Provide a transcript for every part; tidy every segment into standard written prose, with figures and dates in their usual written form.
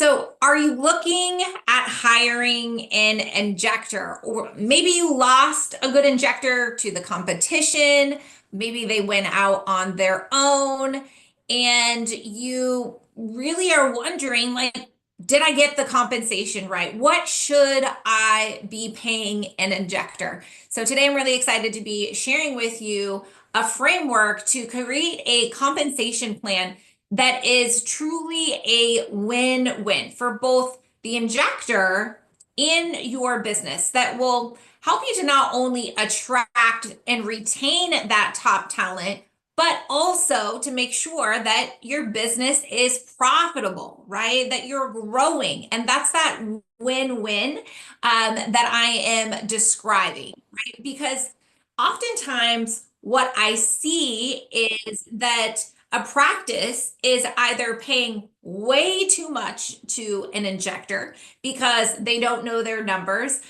So, are you looking at hiring an injector? Or maybe you lost a good injector to the competition. Maybe they went out on their own, and you really are wondering, like, did I get the compensation right? What should I be paying an injector? So, today I'm really excited to be sharing with you a framework to create a compensation plan that is truly a win-win for both the injector in your business that will help you to not only attract and retain that top talent, but also to make sure that your business is profitable, right? That you're growing. And that's that win-win that I am describing, right? Because oftentimes what I see is that a practice is either paying way too much to an injector because they don't know their numbers,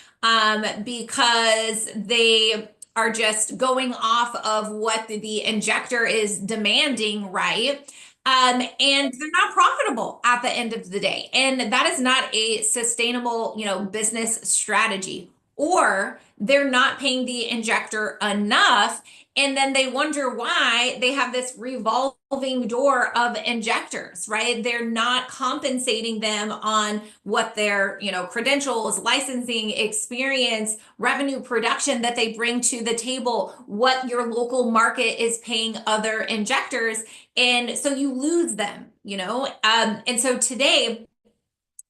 because they are just going off of what the injector is demanding, right? And they're not profitable at the end of the day. And that is not a sustainable, business strategy. Or they're not paying the injector enough, and then they wonder why they have this revolving door of injectors, right? They're not compensating them on what their, credentials, licensing, experience, revenue production that they bring to the table, what your local market is paying other injectors. And so you lose them, and so today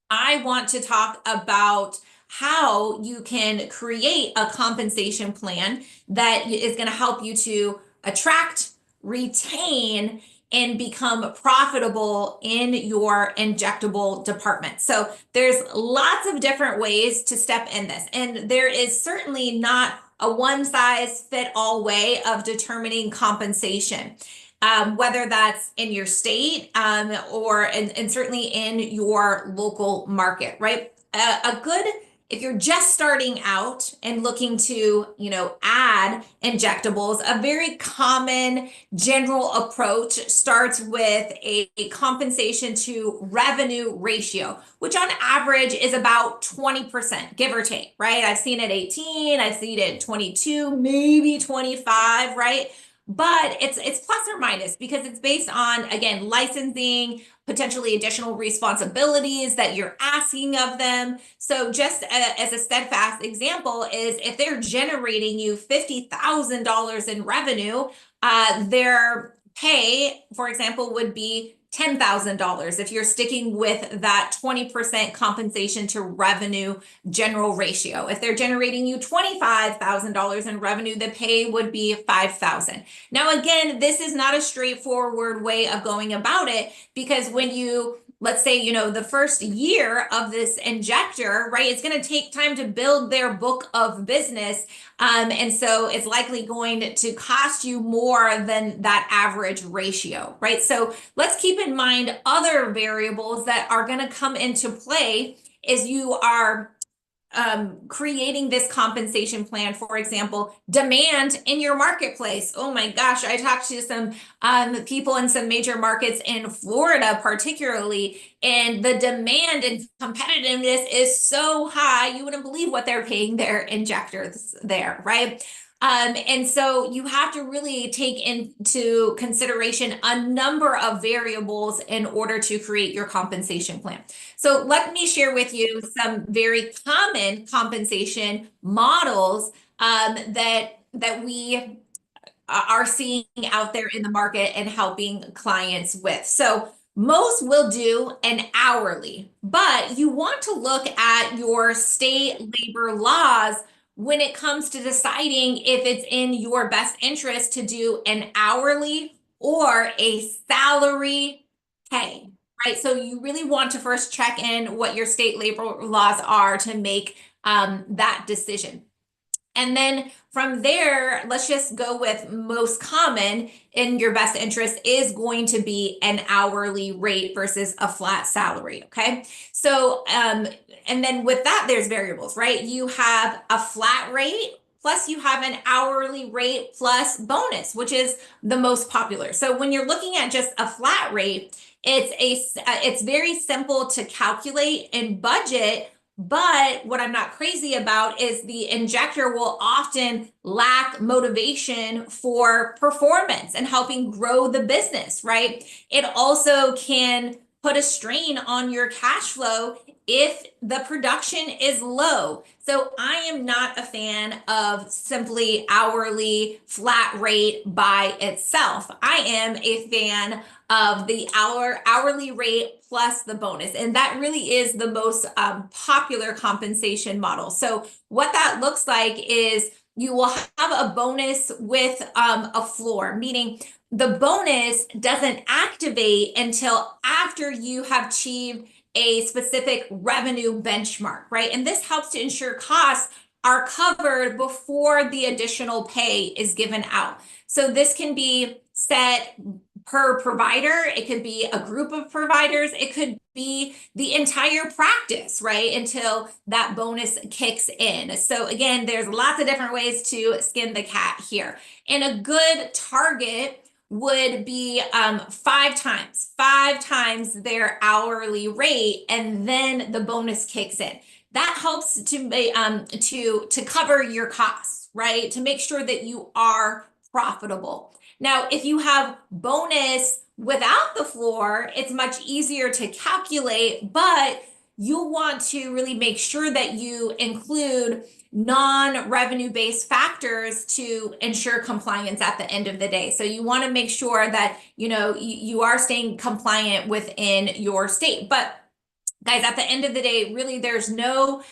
I want to talk about how you can create a compensation plan that is going to help you to attract, retain, and become profitable in your injectable department. So there's lots of different ways to step in this, and there is certainly not a one size fit all way of determining compensation. Whether that's in your state, and certainly in your local market, right? If you're just starting out and looking to, add injectables, a very common general approach starts with a compensation to revenue ratio, which on average is about 20%, give or take, right? I've seen it 18, I've seen it 22, maybe 25, right? But it's plus or minus because it's based on, again, licensing, potentially additional responsibilities that you're asking of them. So just as a steadfast example is if they're generating you $50,000 in revenue, their pay, for example, would be $10,000 if you're sticking with that 20% compensation to revenue general ratio. If they're generating you $25,000 in revenue, the pay would be $5,000. Now, again, this is not a straightforward way of going about it because when you let's say, the first year of this injector, right, it's going to take time to build their book of business. And so it's likely going to cost you more than that average ratio, right? So let's keep in mind other variables that are going to come into play as you are creating this compensation plan. For example, demand in your marketplace. Oh my gosh, I talked to some people in some major markets in Florida, particularly, and the demand and competitiveness is so high, you wouldn't believe what they're paying their injectors there, right? And so you have to really take into consideration a number of variables in order to create your compensation plan. So let me share with you some very common compensation models that we are seeing out there in the market and helping clients with. So most will do an hourly, but you want to look at your state labor laws when it comes to deciding if it's in your best interest to do an hourly or a salary pay, right? So you really want to first check in what your state labor laws are to make that decision. And then from there, let's just go with most common in your best interest is going to be an hourly rate versus a flat salary. Okay. So, and then with that, there's variables, right? You have a flat rate plus you have an hourly rate plus bonus, which is the most popular. So when you're looking at just a flat rate, it's very simple to calculate and budget. But what I'm not crazy about is the injector will often lack motivation for performance and helping grow the business, right? It also can put a strain on your cash flow if the production is low. So I am not a fan of simply hourly flat rate by itself. I am a fan of the hourly rate plus the bonus. And that really is the most popular compensation model. So what that looks like is you will have a bonus with a floor, meaning the bonus doesn't activate until after you have achieved a specific revenue benchmark, right? And this helps to ensure costs are covered before the additional pay is given out. So this can be set per provider. It could be a group of providers. It could be the entire practice, right? Until that bonus kicks in. So again, there's lots of different ways to skin the cat here. And a good target would be 5 times their hourly rate, and then the bonus kicks in. That helps to cover your costs, right? To make sure that you are profitable. Now, if you have bonus without the floor, it's much easier to calculate, but you'll want to really make sure that you include non-revenue based factors to ensure compliance at the end of the day. So you want to make sure that you are staying compliant within your state. But guys, at the end of the day, really there's not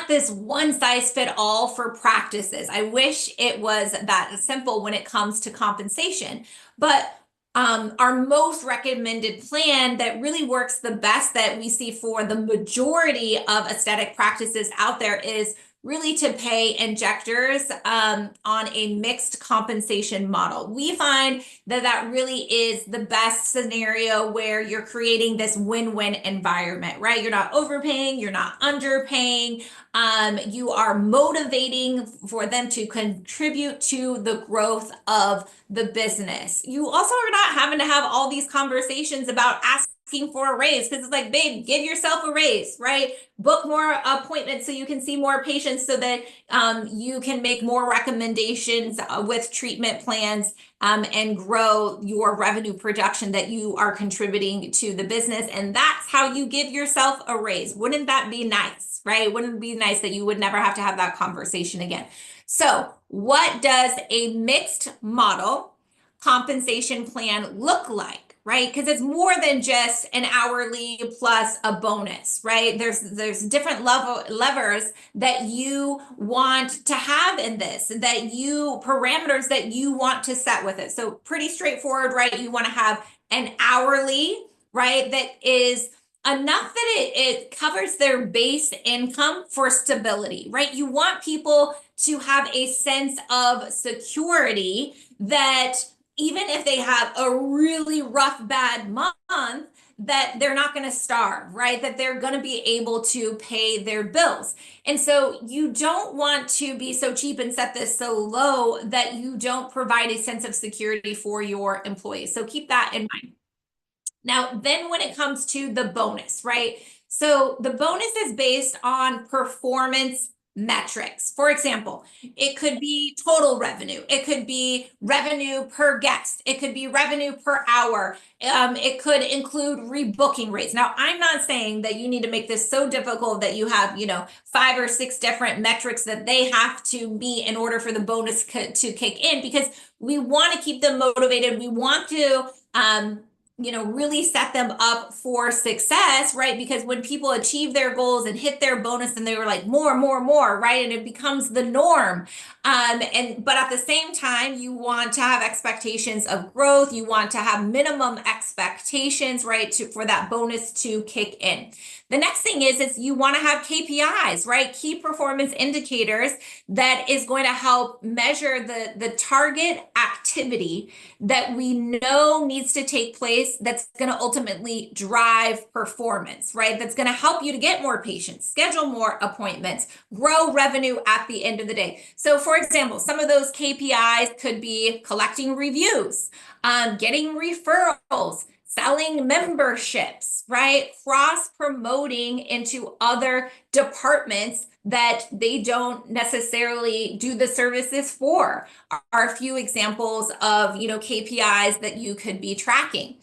this one size fit all for practices. I wish it was that simple when it comes to compensation, but our most recommended plan that really works the best that we see for the majority of aesthetic practices out there is really to pay injectors on a mixed compensation model. We find that really is the best scenario where you're creating this win-win environment, right? You're not overpaying, you're not underpaying, you are motivating for them to contribute to the growth of the business. You also are not having to have all these conversations about asking for a raise, because it's like, babe, give yourself a raise, right? Book more appointments so you can see more patients, so that you can make more recommendations with treatment plans and grow your revenue production that you are contributing to the business. And that's how you give yourself a raise. Wouldn't that be nice, right? Wouldn't it be nice that you would never have to have that conversation again? So what does a mixed model compensation plan look like? Right? Because it's more than just an hourly plus a bonus, right? There's different levers that you want to have in this, parameters that you want to set with it. So pretty straightforward, right? You want to have an hourly, right? That is enough that it covers their base income for stability, right? You want people to have a sense of security that even if they have a really rough, bad month, that they're not going to starve, right? That they're going to be able to pay their bills. And so you don't want to be so cheap and set this so low that you don't provide a sense of security for your employees. So keep that in mind. Now, then when it comes to the bonus, right? So the bonus is based on performance metrics. For example, it could be total revenue. It could be revenue per guest. It could be revenue per hour. It could include rebooking rates. Now, I'm not saying that you need to make this so difficult that you have, 5 or 6 different metrics that they have to meet in order for the bonus to kick in, because we want to keep them motivated. We want to, really set them up for success, right? Because when people achieve their goals and hit their bonus, and they were like more, right? And it becomes the norm. But at the same time, you want to have expectations of growth. You want to have minimum expectations, right? For that bonus to kick in. The next thing is you want to have KPIs, right? Key performance indicators that is going to help measure the target activity that we know needs to take place place that's going to ultimately drive performance, right? That's going to help you to get more patients, schedule more appointments, grow revenue at the end of the day. So for example, some of those KPIs could be collecting reviews, getting referrals, selling memberships, right? Cross promoting into other departments that they don't necessarily do the services for are a few examples of, KPIs that you could be tracking.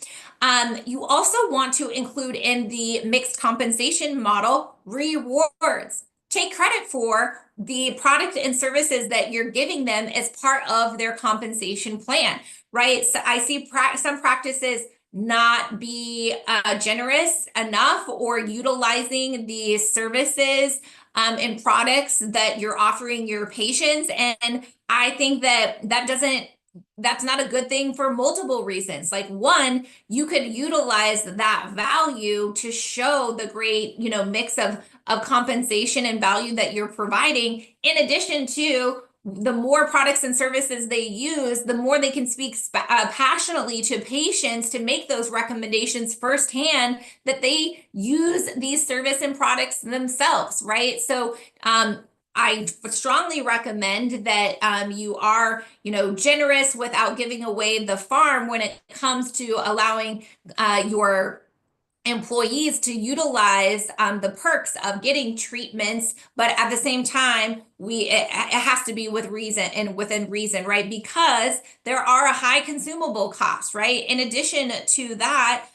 You also want to include in the mixed compensation model rewards. Take credit for the product and services that you're giving them as part of their compensation plan, right? So I see some practices not be generous enough or utilizing the services and products that you're offering your patients. And I think that's not a good thing for multiple reasons. Like one, you could utilize that value to show the great, mix of compensation and value that you're providing, in addition to the more products and services they use, the more they can speak passionately to patients to make those recommendations firsthand that they use these service and products themselves, right? So I strongly recommend that you are, generous without giving away the farm when it comes to allowing your employees to utilize the perks of getting treatments, but at the same time, it has to be with reason and within reason, right? Because there are a high consumable cost, right? In addition to that,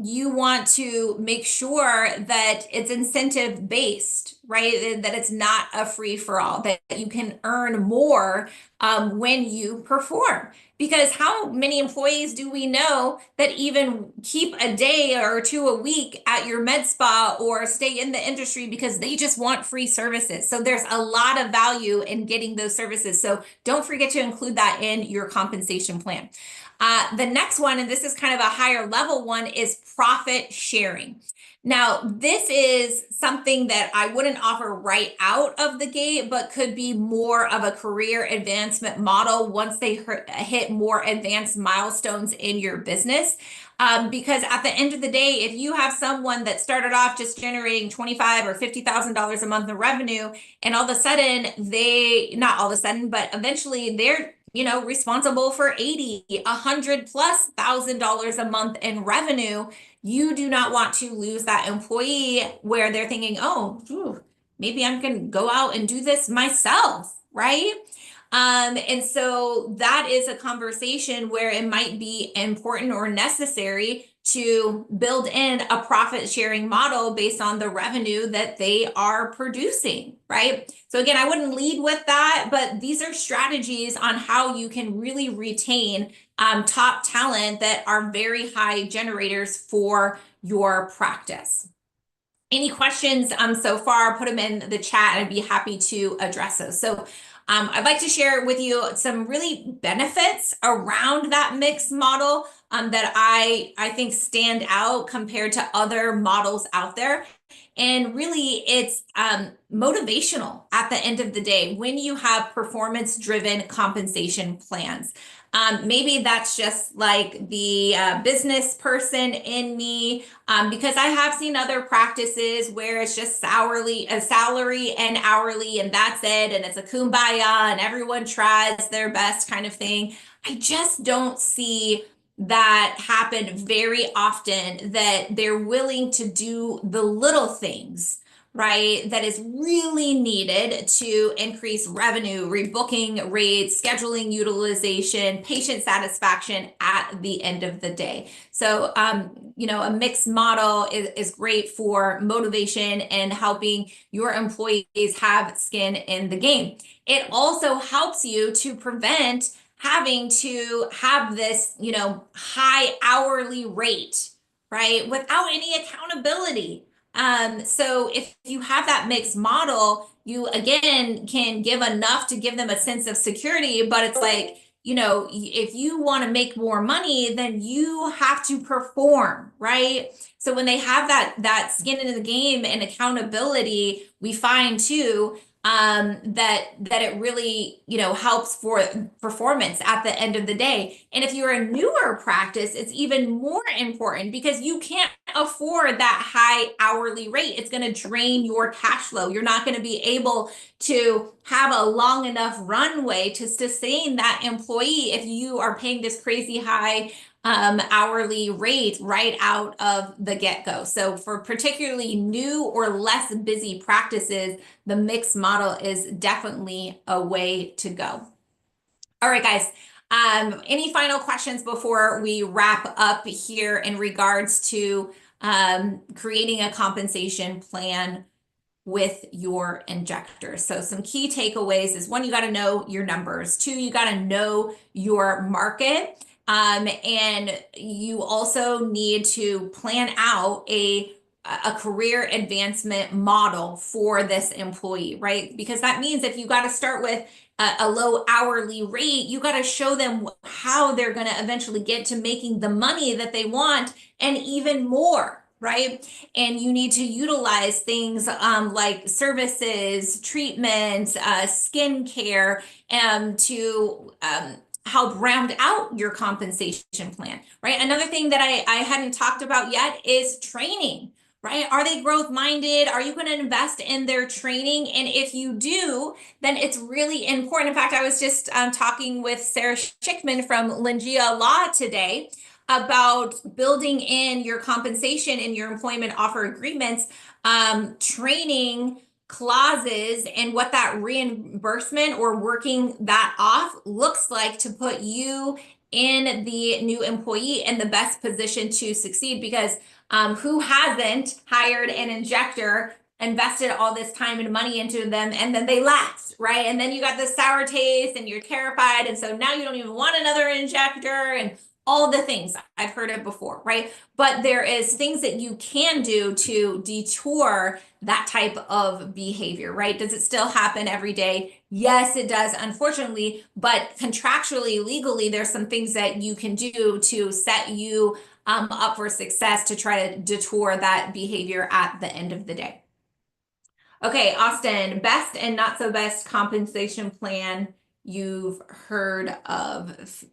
you want to make sure that it's incentive based, right? That it's not a free for all, that you can earn more when you perform. Because how many employees do we know that even keep a day or two a week at your med spa or stay in the industry because they just want free services? So there's a lot of value in getting those services. So don't forget to include that in your compensation plan. The next one, and this is kind of a higher level one, is profit sharing. Now, this is something that I wouldn't offer right out of the gate, but could be more of a career advancement model once they hit more advanced milestones in your business. Because at the end of the day, if you have someone that started off just generating $25,000 or $50,000 a month in revenue, and all of a sudden not all of a sudden, but eventually they're responsible for 80, $100,000+ a month in revenue, you do not want to lose that employee where they're thinking, oh, maybe I'm going to go out and do this myself, right? And so that is a conversation where it might be important or necessary to build in a profit sharing model based on the revenue that they are producing, right? So again, I wouldn't lead with that, but these are strategies on how you can really retain top talent that are very high generators for your practice. Any questions so far, put them in the chat and I'd be happy to address those. So I'd like to share with you some really benefits around that mixed model that I think stand out compared to other models out there. And really, it's motivational at the end of the day when you have performance-driven compensation plans. Maybe that's just like the business person in me, because I have seen other practices where it's just salary and hourly, and that's it, and it's a kumbaya, and everyone tries their best kind of thing. I just don't see that happen very often, that they're willing to do the little things, right, that is really needed to increase revenue, rebooking rates, scheduling utilization, patient satisfaction at the end of the day. So, a mixed model is great for motivation and helping your employees have skin in the game. It also helps you to prevent having to have this, high hourly rate, right, without any accountability. So if you have that mixed model, you again can give enough to give them a sense of security, but it's like, if you want to make more money, then you have to perform, right? So when they have that skin in the game and accountability, we find too, that it really, helps for performance at the end of the day. And if you're a newer practice, it's even more important because you can't afford that high hourly rate. It's going to drain your cash flow. You're not going to be able to have a long enough runway to sustain that employee if you are paying this crazy high hourly rate right out of the get-go. So for particularly new or less busy practices, the mixed model is definitely a way to go. All right, guys. Any final questions before we wrap up here in regards to creating a compensation plan with your injectors? So some key takeaways is one, you got to know your numbers. Two, you got to know your market. And you also need to plan out a career advancement model for this employee, right? Because that means if you got to start with a low hourly rate, you got to show them how they're going to eventually get to making the money that they want and even more, right? And you need to utilize things like services, treatments, skincare, to help round out your compensation plan, right? Another thing that I hadn't talked about yet is training, right? Are they growth minded? Are you going to invest in their training? And if you do, then it's really important. In fact, I was just talking with Sarah Schickman from Lingia Law today about building in your compensation in your employment offer agreements, training clauses and what that reimbursement or working that off looks like to put you in the new employee in the best position to succeed. Because who hasn't hired an injector, invested all this time and money into them, and then they left, right? And then you got this sour taste and you're terrified. And so now you don't even want another injector and all the things. I've heard it before, right? But there is things that you can do to detour that type of behavior, right? Does it still happen every day? Yes, it does, unfortunately, but contractually, legally, there's some things that you can do to set you up for success to try to detour that behavior at the end of the day. Okay, Austin, best and not so best compensation plan you've heard of.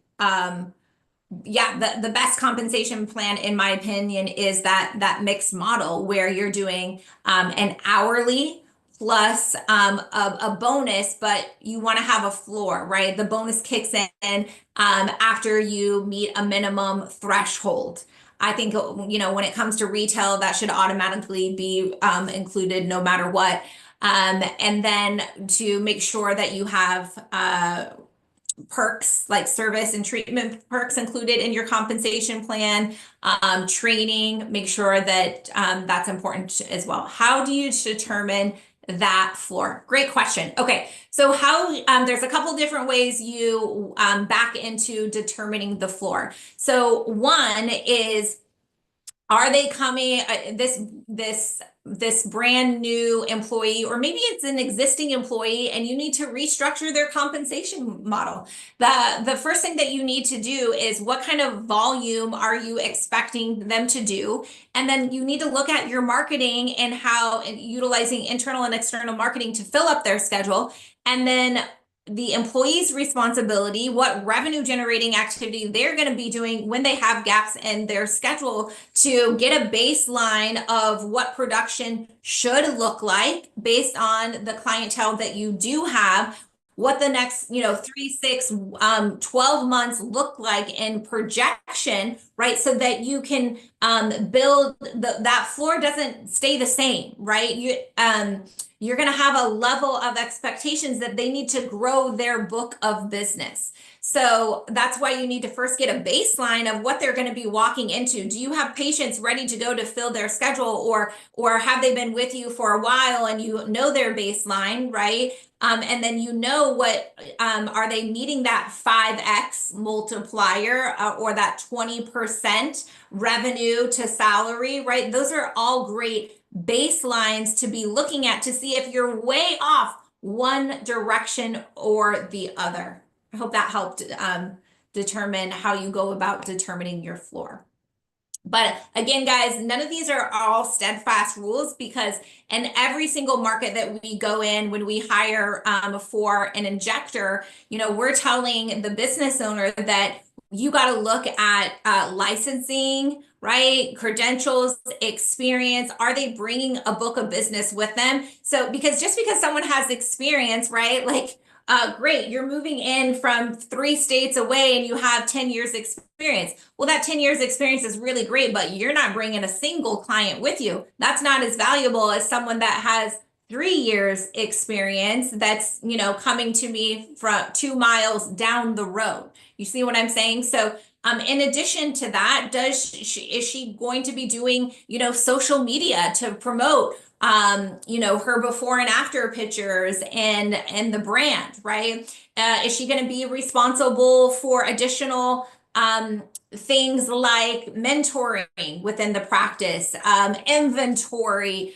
Yeah, the best compensation plan, in my opinion, is that mixed model where you're doing an hourly plus a bonus, but you want to have a floor, right? The bonus kicks in after you meet a minimum threshold. I think, when it comes to retail, that should automatically be included no matter what. And then to make sure that you have perks like service and treatment perks included in your compensation plan, training, make sure that that's important as well. How do you determine that floor? Great question. Okay, so there's a couple different ways you back into determining the floor. So one is, are they coming, this brand new employee, or maybe it's an existing employee and you need to restructure their compensation model. The first thing that you need to do is, what kind of volume are you expecting them to do? And then you need to look at your marketing and utilizing internal and external marketing to fill up their schedule. And then the employee's responsibility, what revenue generating activity they're going to be doing when they have gaps in their schedule, to get a baseline of what production should look like based on the clientele that you do have, what the next 3, 6, 12 months look like in projection, right? So that you can build that floor doesn't stay the same, right? You're going to have a level of expectations that they need to grow their book of business. So that's why you need to first get a baseline of what they're going to be walking into. Do you have patients ready to go to fill their schedule, or have they been with you for a while and you know their baseline, right? And then what are they meeting that 5x multiplier or that 20% revenue to salary, right? Those are all great baselines to be looking at to see if you're way off one direction or the other. I hope that helped determine how you go about determining your floor. But again, guys, none of these are all steadfast rules because in every single market that we go in, when we hire for an injector, we're telling the business owner that you got to look at licensing, right? Credentials, experience. Are they bringing a book of business with them? So, because just because someone has experience, right? Like, great, you're moving in from 3 states away and you have 10 years experience. Well, that 10 years experience is really great, but you're not bringing a single client with you. That's not as valuable as someone that has 3 years experience that's, coming to me from 2 miles down the road. You see what I'm saying? So, in addition to that, is she going to be doing, social media to promote her before and after pictures and the brand, right? Is she going to be responsible for additional things like mentoring within the practice, inventory,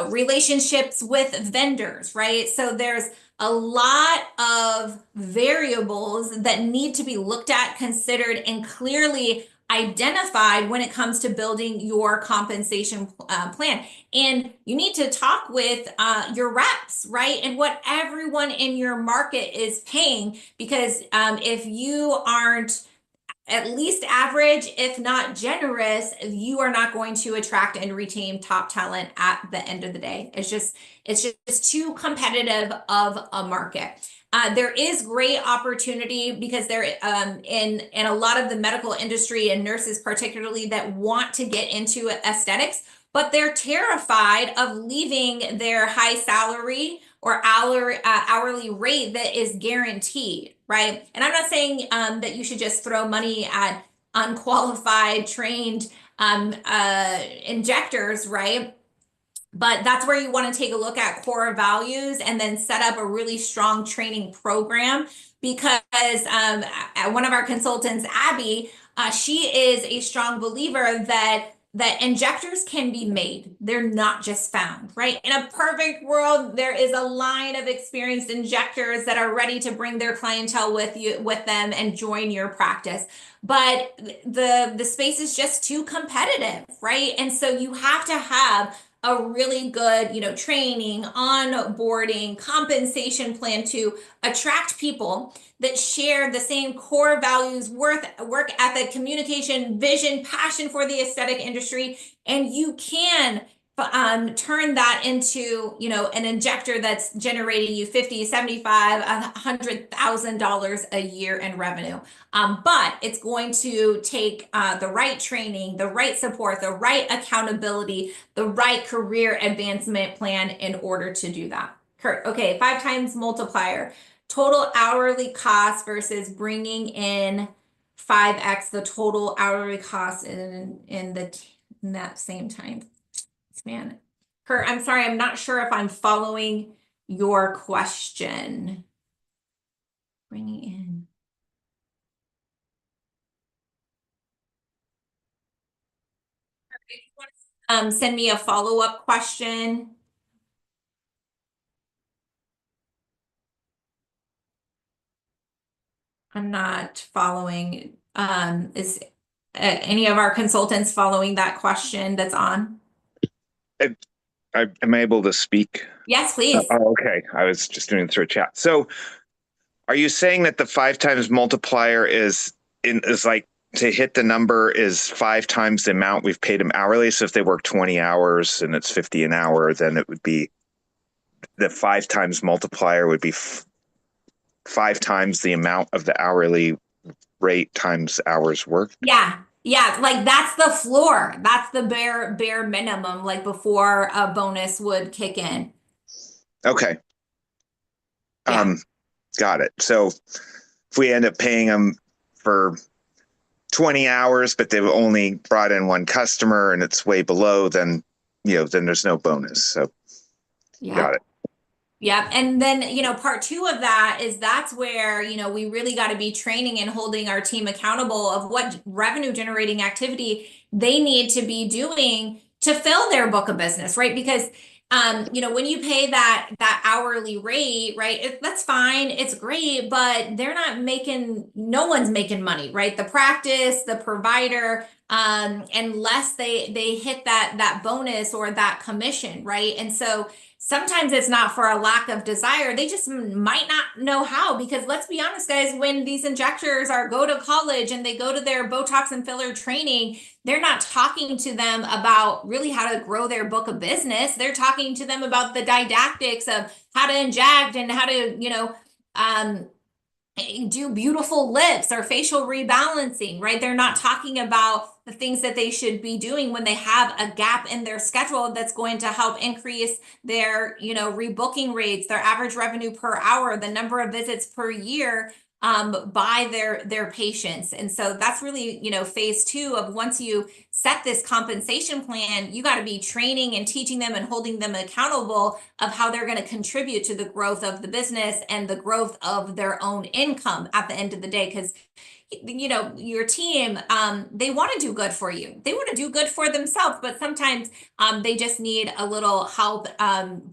relationships with vendors, right? So there's a lot of variables that need to be looked at, considered, and clearly identified when it comes to building your compensation plan. And you need to talk with your reps, right? And what everyone in your market is paying, because if you aren't at least average, if not generous, you are not going to attract and retain top talent at the end of the day. It's just too competitive of a market. There is great opportunity because there in a lot of the medical industry and nurses particularly that want to get into aesthetics, but they're terrified of leaving their high salary or hourly rate that is guaranteed, right? And I'm not saying that you should just throw money at unqualified, trained injectors, right? But that's where you want to take a look at core values and then set up a really strong training program because one of our consultants, Abby, she is a strong believer that injectors can be made. They're not just found, right? In a perfect world, there is a line of experienced injectors that are ready to bring their clientele with them and join your practice. But the space is just too competitive, right? And so you have to have a really good, training, onboarding, compensation plan to attract people that share the same core values, work ethic, communication, vision, passion for the aesthetic industry, and you can turn that into, an injector that's generating you 50, 75, $100,000 a year in revenue. But it's going to take the right training, the right support, the right accountability, the right career advancement plan in order to do that. Kurt, okay, 5 times multiplier. Total hourly cost versus bringing in 5x the total hourly cost in that same time. Man, Kurt, I'm sorry, I'm not sure if I'm following your question. Bringing in. Send me a follow-up question. I'm not following. Is any of our consultants following that question that's on? Am I able to speak? Yes, please. Oh, okay. I was just doing it through a chat. So are you saying that the 5 times multiplier is like to hit the number is 5 times the amount we've paid them hourly? So if they work 20 hours and it's 50 an hour, then it would be the 5 times multiplier would be 5 times the amount of the hourly rate times hours worked. Yeah. Yeah, like that's the floor. That's the bare minimum, like before a bonus would kick in. Okay. Yeah. Got it. So if we end up paying them for 20 hours, but they've only brought in one customer and it's way below, then there's no bonus. So Yeah. got it. Yep. And then, part two of that is that's where, we really got to be training and holding our team accountable of what revenue generating activity they need to be doing to fill their book of business, right? Because when you pay that hourly rate, right? That's fine, it's great, but they're not making, no one's making money, right? The practice, the provider, unless they hit that bonus or that commission, right? And so sometimes it's not for a lack of desire. They just might not know how, because let's be honest, guys, when these injectors are go to college and they go to their Botox and filler training, they're not talking to them about really how to grow their book of business. They're talking to them about the didactics of how to inject and how to, um, do beautiful lips or facial rebalancing, right? They're not talking about the things that they should be doing when they have a gap in their schedule that's going to help increase their, rebooking rates, their average revenue per hour, the number of visits per year by their patients. And so that's really, phase two of once you set this compensation plan, you got to be training and teaching them and holding them accountable of how they're going to contribute to the growth of the business and the growth of their own income at the end of the day. Because your team, they want to do good for you. They want to do good for themselves, but sometimes they just need a little help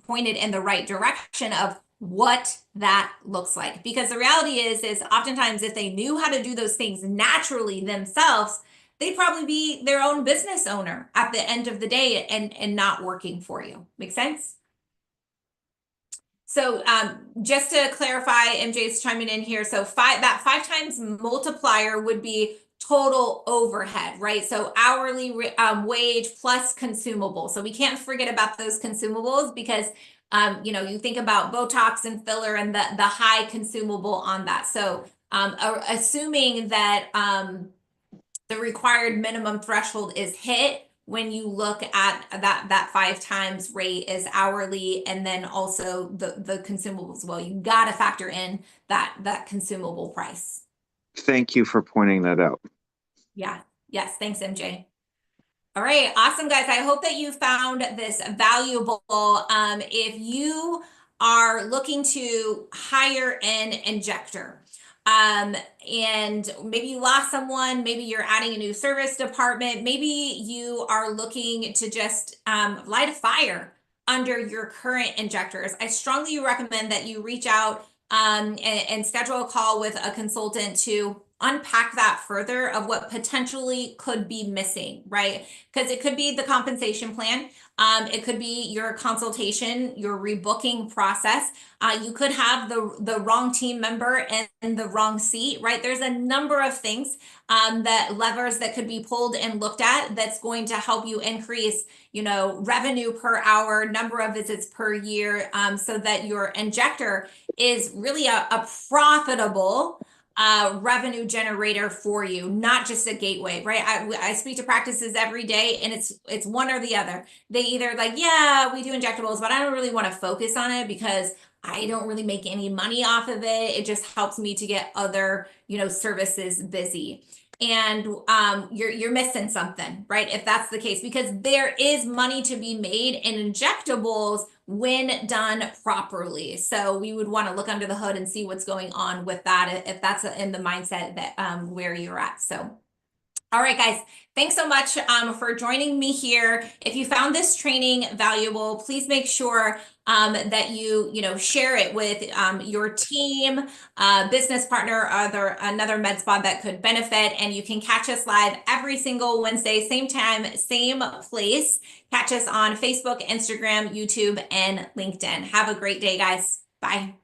pointed in the right direction of what that looks like. Because the reality is oftentimes if they knew how to do those things naturally themselves, they'd probably be their own business owner at the end of the day and not working for you. Make sense? So just to clarify, MJ's chiming in here. So that 5 times multiplier would be total overhead, right? So hourly wage plus consumable. So we can't forget about those consumables because you think about Botox and filler and the high consumable on that. So assuming that the required minimum threshold is hit, when you look at that 5 times rate is hourly, and then also the consumables, well, you got to factor in that consumable price. Thank you for pointing that out. Yeah. Yes. Thanks, MJ. All right. Awesome, guys. I hope that you found this valuable. If you are looking to hire an injector, and maybe you lost someone, maybe you're adding a new service department, maybe you are looking to just light a fire under your current injectors, I strongly recommend that you reach out and schedule a call with a consultant to unpack that further of what potentially could be missing, right? Because it could be the compensation plan. It could be your consultation, your rebooking process. You could have the wrong team member in the wrong seat, right? There's a number of things that levers that could be pulled and looked at that's going to help you increase, revenue per hour, number of visits per year, so that your injector is really a profitable revenue generator for you, not just a gateway, right? I speak to practices every day, and it's one or the other. They either like, yeah, we do injectables, but I don't really want to focus on it because I don't really make any money off of it. It just helps me to get other, services busy. And you're missing something, right? If that's the case, because there is money to be made in injectables when done properly. So we would want to look under the hood and see what's going on with that if that's in the mindset that where you're at. So all right, guys, thanks so much for joining me here. If you found this training valuable, please make sure that you share it with your team, business partner, or another med spa that could benefit. And you can catch us live every single Wednesday, same time, same place. Catch us on Facebook, Instagram, YouTube, and LinkedIn. Have a great day, guys. Bye.